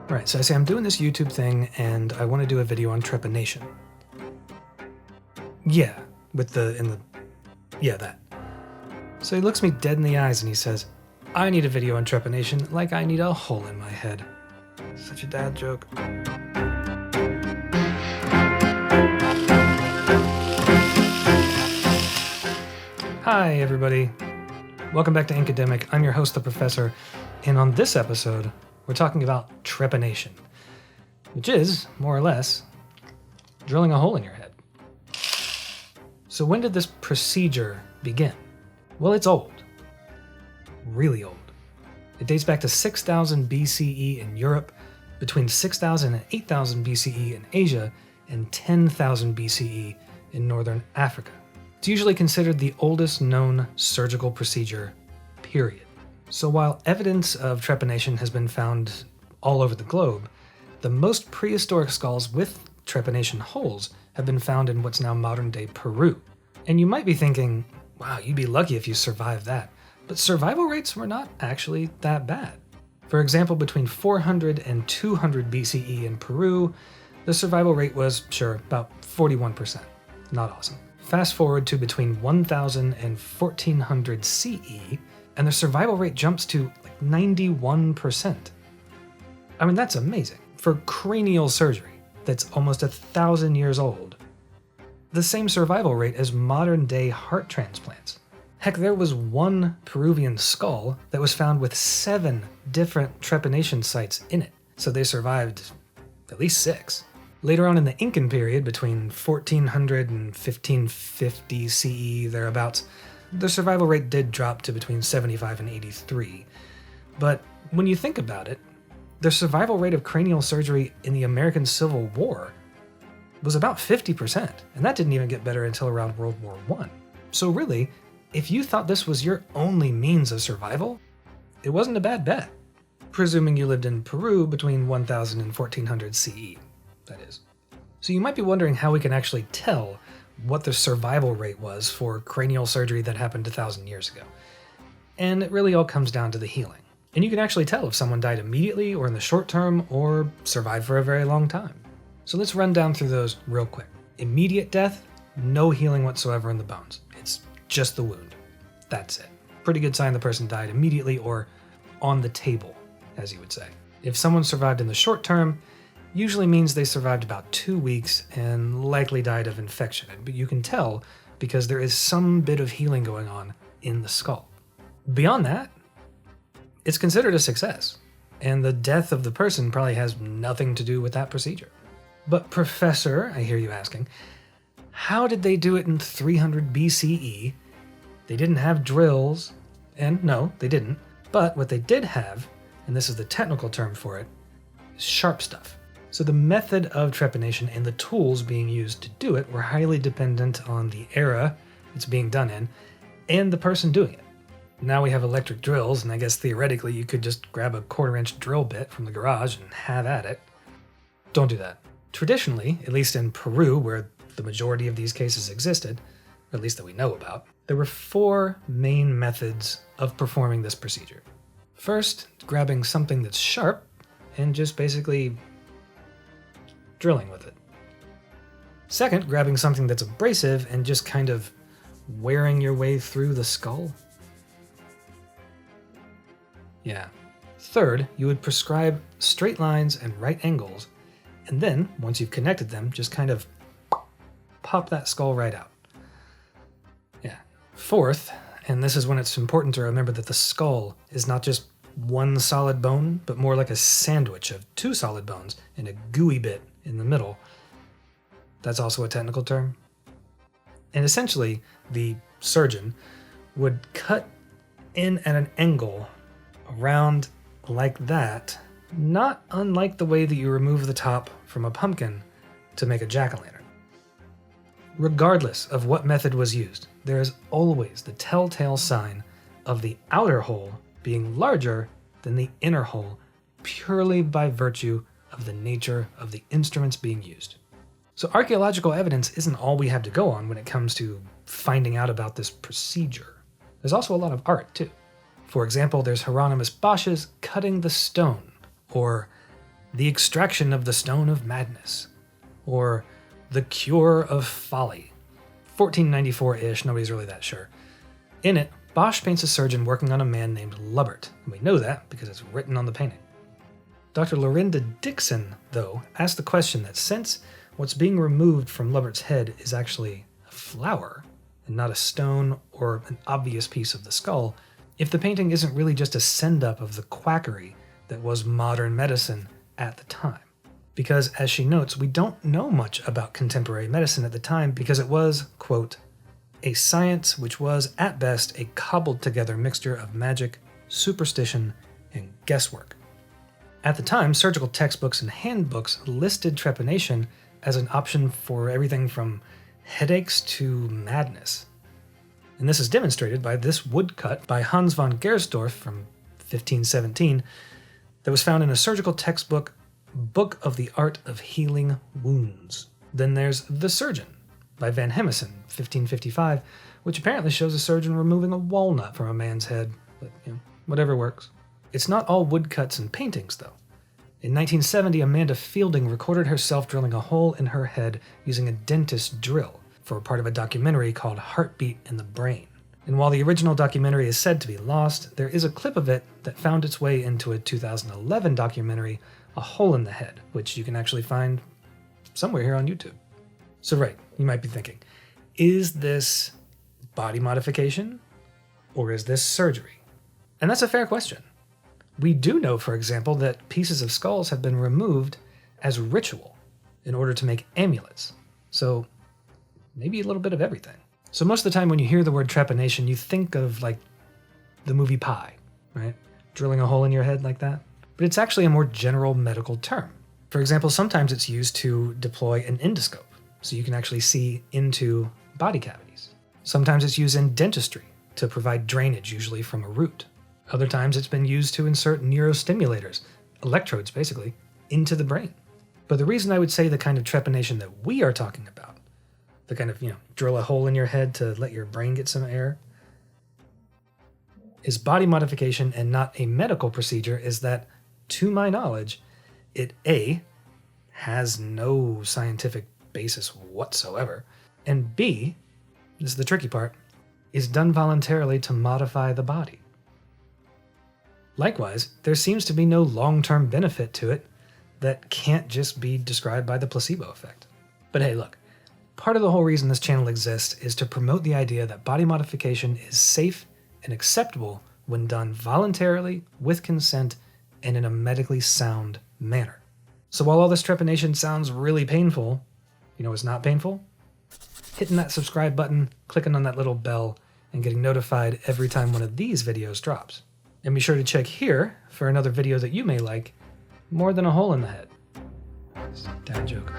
Right, so I say I'm doing this YouTube thing and I want to do a video on trepanation. Yeah, that. So he looks me dead in the eyes and he says, I need a video on trepanation like I need a hole in my head. Such a dad joke. Hi, everybody. Welcome back to Inkademic. I'm your host, the Professor, and on this episode, we're talking about trepanation, which is, more or less, drilling a hole in your head. So when did this procedure begin? Well, it's old. Really old. It dates back to 6000 BCE in Europe, between 6000 and 8000 BCE in Asia, and 10,000 BCE in northern Africa. It's usually considered the oldest known surgical procedure, period. So while evidence of trepanation has been found all over the globe, the most prehistoric skulls with trepanation holes have been found in what's now modern-day Peru. And you might be thinking, wow, you'd be lucky if you survived that. But survival rates were not actually that bad. For example, between 400 and 200 BCE in Peru, the survival rate was, sure, about 41%. Not awesome. Fast forward to between 1000 and 1400 CE, and the survival rate jumps to like 91%. I mean, that's amazing. For cranial surgery that's almost 1,000 years old. The same survival rate as modern-day heart transplants. Heck, there was one Peruvian skull that was found with 7 different trepanation sites in it, so they survived at least 6. Later on in the Incan period, between 1400 and 1550 CE, thereabouts, the survival rate did drop to between 75 and 83. But when you think about it, the survival rate of cranial surgery in the American Civil War was about 50%, and that didn't even get better until around World War I. So really, if you thought this was your only means of survival, it wasn't a bad bet, presuming you lived in Peru between 1000 and 1400 CE, that is. So you might be wondering how we can actually tell what the survival rate was for cranial surgery that happened 1,000 years ago. And it really all comes down to the healing. And you can actually tell if someone died immediately or in the short term or survived for a very long time. So let's run down through those real quick. Immediate death, no healing whatsoever in the bones. It's just the wound. That's it. Pretty good sign the person died immediately or on the table, as you would say. If someone survived in the short term, usually means they survived about 2 weeks and likely died of infection. But you can tell because there is some bit of healing going on in the skull. Beyond that, it's considered a success, and the death of the person probably has nothing to do with that procedure. But Professor, I hear you asking, how did they do it in 300 BCE? They didn't have drills, and no, they didn't. But what they did have, and this is the technical term for it, is sharp stuff. So the method of trepanation and the tools being used to do it were highly dependent on the era it's being done in and the person doing it. Now we have electric drills, and I guess theoretically you could just grab a 1/4-inch drill bit from the garage and have at it. Don't do that. Traditionally, at least in Peru, where the majority of these cases existed, or at least that we know about, there were 4 main methods of performing this procedure. First, grabbing something that's sharp and just basically drilling with it. Second, grabbing something that's abrasive and just kind of wearing your way through the skull. Yeah. Third, you would prescribe straight lines and right angles, and then, once you've connected them, just kind of pop that skull right out. Yeah. Fourth, and this is when it's important to remember that the skull is not just one solid bone, but more like a sandwich of 2 solid bones and a gooey bit in the middle. That's also a technical term. And essentially, the surgeon would cut in at an angle around like that, not unlike the way that you remove the top from a pumpkin to make a jack-o'-lantern. Regardless of what method was used, there is always the telltale sign of the outer hole being larger than the inner hole, purely by virtue of the nature of the instruments being used. So archaeological evidence isn't all we have to go on when it comes to finding out about this procedure. There's also a lot of art, too. For example, there's Hieronymus Bosch's Cutting the Stone, or The Extraction of the Stone of Madness, or The Cure of Folly. 1494-ish, nobody's really that sure. In it, Bosch paints a surgeon working on a man named Lubbert, and we know that because it's written on the painting. Dr. Lorinda Dixon, though, asked the question that since what's being removed from Lubbert's head is actually a flower, and not a stone or an obvious piece of the skull, if the painting isn't really just a send-up of the quackery that was modern medicine at the time. Because, as she notes, we don't know much about contemporary medicine at the time because it was, quote, a science which was, at best, a cobbled-together mixture of magic, superstition, and guesswork. At the time, surgical textbooks and handbooks listed trepanation as an option for everything from headaches to madness. And this is demonstrated by this woodcut by Hans von Gersdorff from 1517 that was found in a surgical textbook, Book of the Art of Healing Wounds. Then there's The Surgeon by Van Hemison, 1555, which apparently shows a surgeon removing a walnut from a man's head, but whatever works. It's not all woodcuts and paintings, though. In 1970, Amanda Fielding recorded herself drilling a hole in her head using a dentist drill for part of a documentary called Heartbeat in the Brain. And while the original documentary is said to be lost, there is a clip of it that found its way into a 2011 documentary, A Hole in the Head, which you can actually find somewhere here on YouTube. So right, you might be thinking, is this body modification or is this surgery? And that's a fair question. We do know, for example, that pieces of skulls have been removed as ritual in order to make amulets. So maybe a little bit of everything. So most of the time when you hear the word trepanation, you think of like the movie Pi, right? Drilling a hole in your head like that. But it's actually a more general medical term. For example, sometimes it's used to deploy an endoscope, so you can actually see into body cavities. Sometimes it's used in dentistry to provide drainage, usually from a root. Other times it's been used to insert neurostimulators, electrodes basically, into the brain. But the reason I would say the kind of trepanation that we are talking about, the kind of, drill a hole in your head to let your brain get some air, is body modification and not a medical procedure, is that, to my knowledge, it A, has no scientific basis whatsoever, and B, this is the tricky part, is done voluntarily to modify the body. Likewise, there seems to be no long-term benefit to it that can't just be described by the placebo effect. But hey, look, part of the whole reason this channel exists is to promote the idea that body modification is safe and acceptable when done voluntarily, with consent, and in a medically sound manner. So while all this trepanation sounds really painful, it's not painful? Hitting that subscribe button, clicking on that little bell, and getting notified every time one of these videos drops. And be sure to check here for another video that you may like more than a hole in the head. Dad joke.